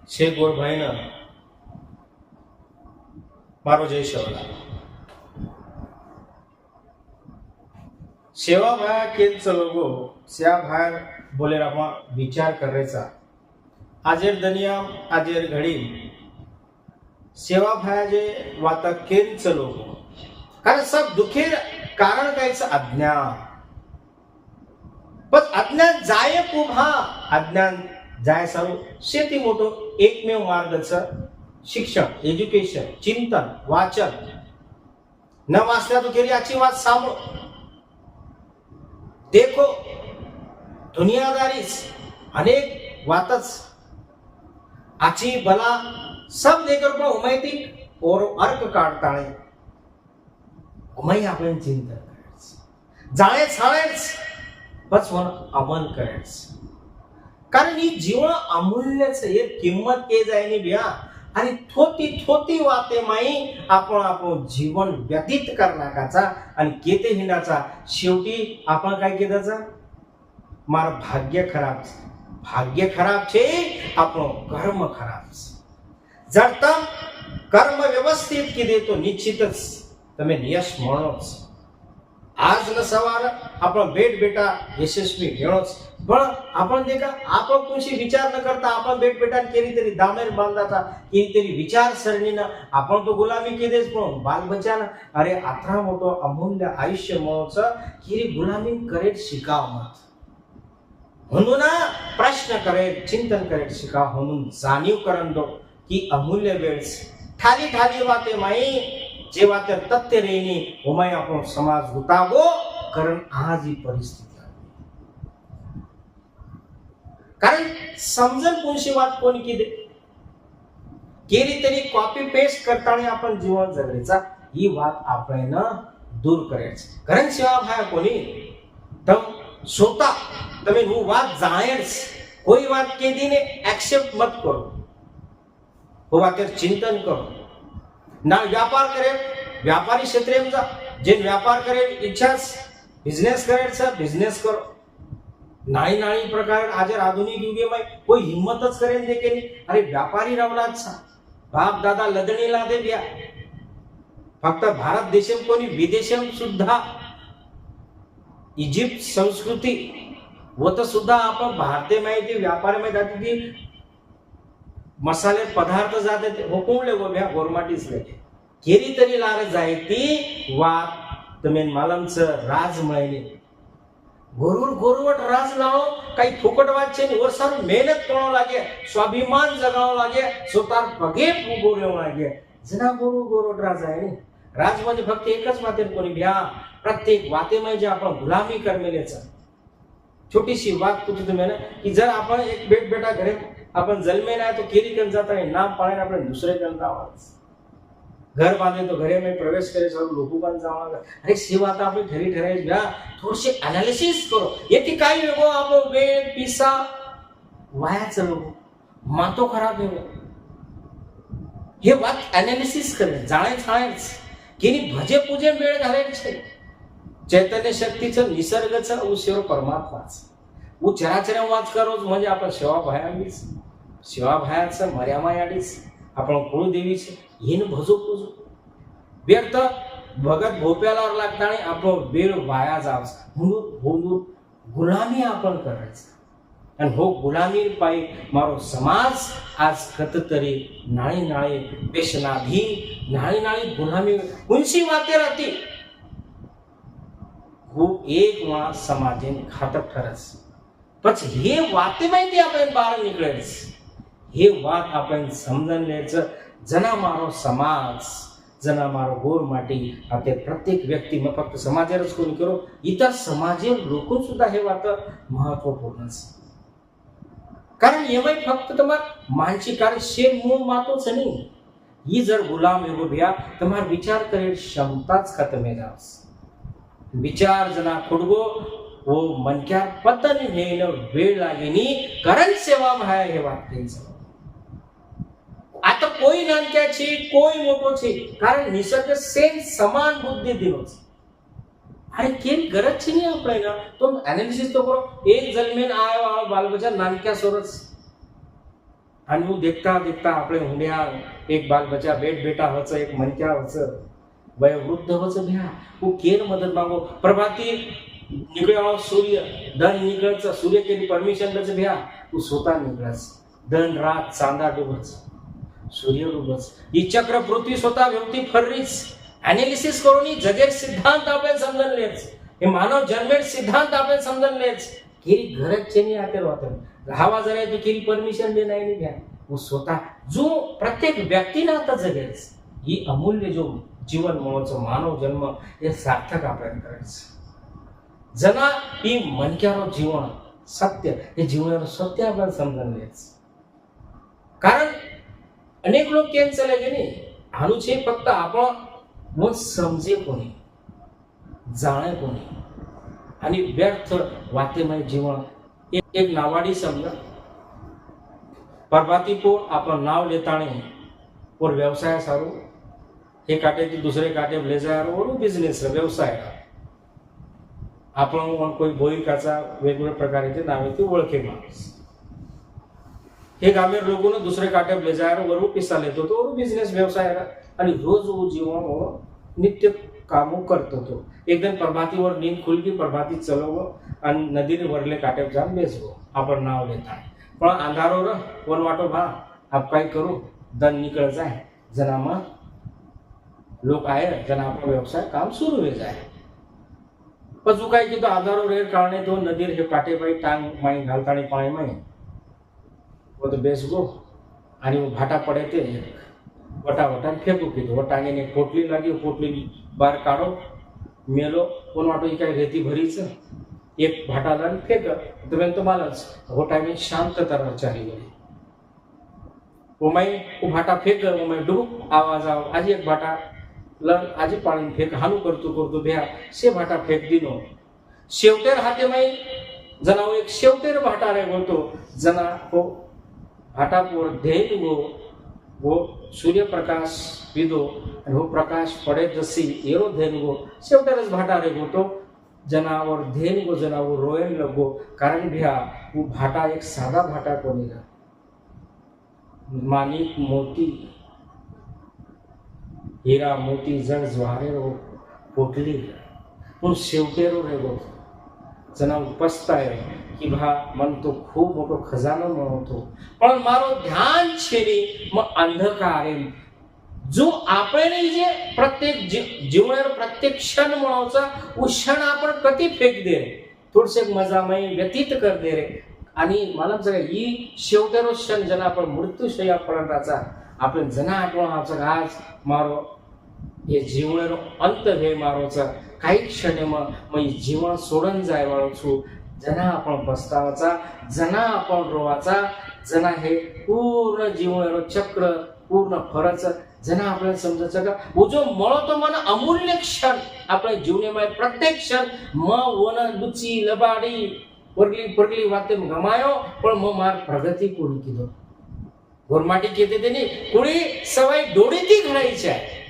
છે ગોરભાઈને મારો જય શિवला सेवा भाया केंचं लोगो सेवा भाया बोलेरामा विचार करायचा आजेर दुनिया आजेर घडी सेवा भाया जे वाता केंचं लोगो कारण सब दुखे कारण कायचं अज्ञान पण अज्ञान जाय कुभा अज्ञान जाय सारू शेती मोठो एकमेव मार्गचं शिक्षण एज्युकेशन चिंतन वाचन न वाचल्या तो केली आची वाच सांभळो देखो दुनियादारीच अनेक वातच आची बला सब देकर पण उमायती और अर्क काढताळे उमाई आपण चिंतन करायचं जाळे छाळेच बस वन अमल करायचं कारण ही जीवन अमूल्यच हे किंमत के जायनी बिया आणि थोती वाते माई आपण आपलं जीवन व्यतीत करण्याचा आणि केते हिंडाचा शेवटी आपण काय केदाचा मार भाग्य खराब छे આપણો कर्म खराब जर तम कर्म व्यवस्थित की देतो निश्चितच તમે यश મળોच आज न सवार आपण बेट बेटा यशस्वी घेणोच पण आपण देखा आपण कोणशी विचार न करता आपण बेट बेटान केली तरी दामेर बांधाता की तरी विचारसरणीनं आपण तो गुलामी केदेच पण बाल बच्चाना अरे आत्रा मोठो अमूल्य आयुष्य मोच की गुलामी करेट शिकाव मत म्हणून प्रश्न करेट चिंतन करेट शिकाव म्हणून जाणीव करून दो की अमूल्य वेळ ठाली वाते माई जे वाते तथ्य रेनी उमाय आपण समाज उतागो कारण आज ही परिस्थिती कारण समजन कोणशी वाट कोण किदे केली तरी कॉपी पेस्ट करताना आपण जीवन जगायचा ही वाट आपण दूर करायची कारण सेवा भाया कोणी तम स्वतः તમે હું વાત જાણેસ કોઈ વાત કેદીને એક્સેપ્ટ મત કરો वो वातेर चिंतन करो ना व्यापार करे व्यापारी क्षेत्र में जा जे व्यापार करे इच्छा बिझनेस करे बिझनेस करो नाई प्रकार आज आधुनिक युगे में कोई हिम्मतच करे देखे नहीं अरे व्यापारी रवलाच सा बाप दादा लदणी लादे बिया फक्त भारत देशम कोणी विदेशम सुद्धा इजिप्त संस्कृती वो तो सुद्धा आपण भारतीय माहिती व्यापार में जाती थी मसाले पदार्थ जाते थे वो कोण ले वो भ्या गोरमाटीच लेके केरी तरी लार जायती वात तमेन मालमच राज मळले गोरवट राज लावो काही फुकट वात छे और सारू मेहनत करो लागे स्वाभिमान जगावो लागे स्वतः पगे उभो रेवो लागे जना गोरवट राज आहे राज म्हणजे फक्त एकच वाते कोणी भ्या प्रत्येक वाते में जे आपण गुलामी करमेलेच छोटीशी बात पूछू तुम्ही ना की जर आपण एक बेटा घरे अपन जन्मे ना तो केरी कन जाता है नाम पाने अपने दूसरे कन जावाच घर बांधे तो घरे में प्रवेश करे सब लोगों कन जावा अरे सेवा तो आपण घरी ठराय घ्या थोडसे एनालिसिस करो येती काय वेगो आपण वेळ पिसा वायाच लोगो मातो खराब है हे बात एनालिसिस करे जाणे छायच केनी भजे पूजे वेळ घाले छे चैतन्य शक्तीचं निसर्गचं उशीर परमात्माच वो चराचर वाच करोच म्हणजे आपण सेवा भायाडीच सेवा भायाचं मर्यामायाडीच आपण कुळदेवीच येन भजो पूजो व्यर्थ भगत भोप्याला लागताने आपण वेळ वाया जावस म्हणून गुलामी आपण करायचं आणि हो गुलामी पायी मारो समाज आज कततरी नाळी बेशनाधी नाळी गुलामी कोणशी वाते राहती वो एक वा समाजेन घातक ठरस પછી हे वाते माहिती आपण बहार निकळेच हे वात आपण समजून घ्यायचं जना मारो समाज जना मारो गोर माटी आपले प्रत्येक व्यक्ती मग फक्त समाजावरच कोणी करो इतर समाजे लोक सुद्धा हे वात महत्वपूर्ण कारण एवढे फक्त तुम्हाला मानसिक कार्य शेर मूळ मातोच नाही ही जर गुलाम हो गया तुम्हारा विचार करे क्षमताच खत्म है जास विचार जना खुडगो वो मनक्या पतन हेन वेळ लागेनी कारण सेवा भाया हे वाक्यांचं आता कोई नानक्याची कोई मोठोची कारण निसर्ग सेम समान बुद्धी दिनोच अरे केली गरज नाही आपल्याला तो एनालिसिस तो करो एक जन्मेन आयो बाल बच्चा नानक्या सोरच અને હું દેખતા દેખતા આપણે ઊંડ્યા એક બાલ બચ્ચા બેટા હશે, એક મનક્યા હશે, વયોવૃદ્ધ હશે, ભ્યા હું કેર મદદ માંગો. પ્રભાતી નીકળ્યો સૂર્ય, ધન નીકળે છે, સૂર્ય કેની પરમિશન લે ભ્યા હું સોતા નીકળે છે. ધન રાત ચાંદા ડૂબે છે, સૂર્ય ડૂબે છે. ઈ ચક્ર પૃથ્વી સોતા વ્યક્તિ ફરી એનાલિસિસ કરોની જગેર સિદ્ધાંત આપણે સમજણ લે છે. એ માનવ જન્મેર સિદ્ધાંત આપણે સમજણ લે છે. કેરી ઘર જ છે ની આતેર વાતર હાવા જરા તો કેરી પરમિશન દે નાઈ ની ભ્યા હું સોતા જો પ્રત્યેક વ્યક્તિના હતા જગે છે. ઈ અમૂલ્ય જો જીવન મળો છે માનવ જન્મ એ સાર્થક આપણે કરે છે. જના ઈ મનક્યારો જીવન સત્ય એ જીવનનું સત્ય આપણે સમજણ લે છે. કારણ અનેક લોકો કેમ ચાલે કે નહીં આનું છે ફક્ત આપણો મન સમજે કોની જાણે કોની આની વ્યર્થ વાતેમય જીવન. એક નાવાડી સમજ प्रभातीपुर अपन नाव लेताणी और व्यवसाय सारो एक काटे थी दूसरे काटे ले जाय और बिझनेस व्यवसाय आपण कोई बोई काचा वेगवेगळ्या प्रकारे ते नावेથી ओळखे माणूस हे गामेर लोगोने दुसरे काटे ले जाय और पैसा लेतो तो और बिझनेस व्यवसाय आणि रोज वो जीवन नित्य कामो करतो तो. एक दिन प्रभातीवर नींद खुल गई, प्रभाती चलवो आणि नदीने वरले काटे जाऊन बेसवो. आपण नाव लेता पण अंधारो र वनवाटो भा आप काय करू धन निकळ जाय जनामा लोक आहे जना आपला व्यवसाय काम सुरू हो जाय. पण जो काय की तो अंधारो रेर कारणे तो नदीर हे काटे बाई टांग माई घालताणी पाणी माई वो तो बेसगो आणि वो भाटा पडे ते वटा फेकू कीधो टांगेने पोटली लागी पोटली बार काढो मेलो वनवाटो ही काय रेती भरीच एक भाटा लान फेक तो मालच हो टाइम शांत तरह चाली गई वो भाटा फेक वो मैं डूब आवाज आओ आज एक भाटा लन आज पाणी फेक हानू करतो भ्या से भाटा फेक दिनो शेवटेर हाते मैं जना एक शेवटेर भाटा रे बोलतो जना को भाटा पर धेन वो सूर्य प्रकाश पीधो आणि वो प्रकाश पडे जशी एरो धेन गो शेवटेरच भाटा रे बोलतो जनावर धेन गो जनावर रोयन लगो कारण भ्या वो भाटा एक साधा भाटा कोणी रा माणिक मोती हीरा मोती जड ज्वारे रो पोटली पण शेवटेरो रे गो जना पछताय की भा मन तो खूप मोठो खजानो મળતો પણ મારો ધ્યાન છે ની અંધકારે जो आपण जे प्रत्येक जीवनावर प्रत्येक क्षण म्हणूचा क्षण आपण कधी फेक दे रे थोडसे मजामय व्यतीत कर दे रे आणि मला जरा ही शेवटेरो क्षण जना आपण मृत्यूशया पर्यंतचा आपण जना आठवण आमचा आज मारो हे जीवनारो अंत हे मारोचा काही क्षण मग जीवन सोडून जाय वाळो छु जना आपण पस्तावाचा जना आपण रोवाचा जना हे पूर्ण जीवनारो चक्र पूर्ण फरच जना आपल्याला समजायचं का वो जो मळो तो मन अमूल्य क्षण आपल्या जीवनामध्ये प्रत्येक क्षण म वन लुची लबाडी परगली वाते गमायो पण म मार प्रगती कोणी कीधो गोरमाटी केते तेनी कोणी सवाई डोळीती घडायची आहे